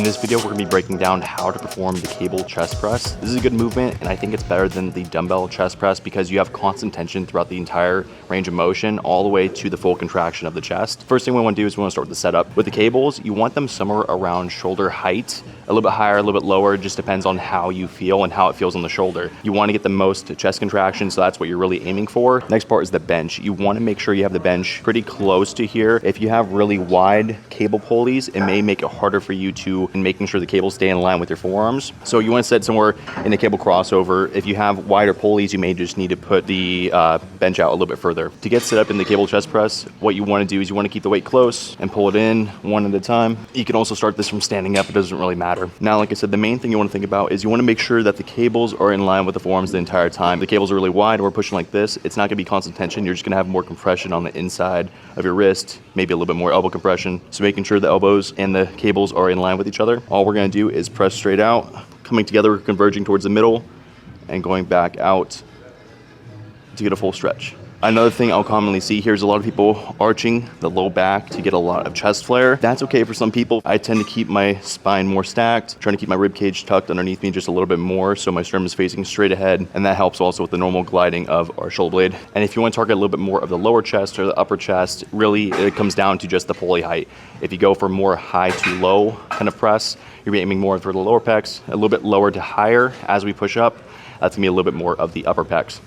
In this video, we're gonna be breaking down how to perform the cable chest press. This is a good movement, and I think it's better than the dumbbell chest press because you have constant tension throughout the entire range of motion, all the way to the full contraction of the chest. First thing we wanna do is we wanna start with the setup. With the cables, you want them somewhere around shoulder height, a little bit higher, a little bit lower, just depends on how you feel and how it feels on the shoulder. You wanna get the most chest contraction, so that's what you're really aiming for. Next part is the bench. You wanna make sure you have the bench pretty close to here. If you have really wide cable pulleys, it may make it harder for you in making sure the cables stay in line with your forearms. So you want to set somewhere in the cable crossover. If you have wider pulleys, you may just need to put the bench out a little bit further. To get set up in the cable chest press, what you want to do is you want to keep the weight close and pull it in one at a time. You can also start this from standing up. It doesn't really matter. Now, like I said, the main thing you want to think about is you want to make sure that the cables are in line with the forearms the entire time. If the cables are really wide and we're pushing like this, it's not going to be constant tension. You're just going to have more compression on the inside of your wrist, maybe a little bit more elbow compression. So making sure the elbows and the cables are in line with each other. All we're going to do is press straight out, coming together, converging towards the middle, and going back out to get a full stretch. Another thing I'll commonly see here is a lot of people arching the low back to get a lot of chest flare. That's okay for some people. I tend to keep my spine more stacked, trying to keep my rib cage tucked underneath me just a little bit more so my sternum is facing straight ahead, and that helps also with the normal gliding of our shoulder blade. And if you want to target a little bit more of the lower chest or the upper chest, really it comes down to just the pulley height. If you go for more high to low kind of press, you're aiming more for the lower pecs, a little bit lower to higher as we push up. That's gonna be a little bit more of the upper pecs.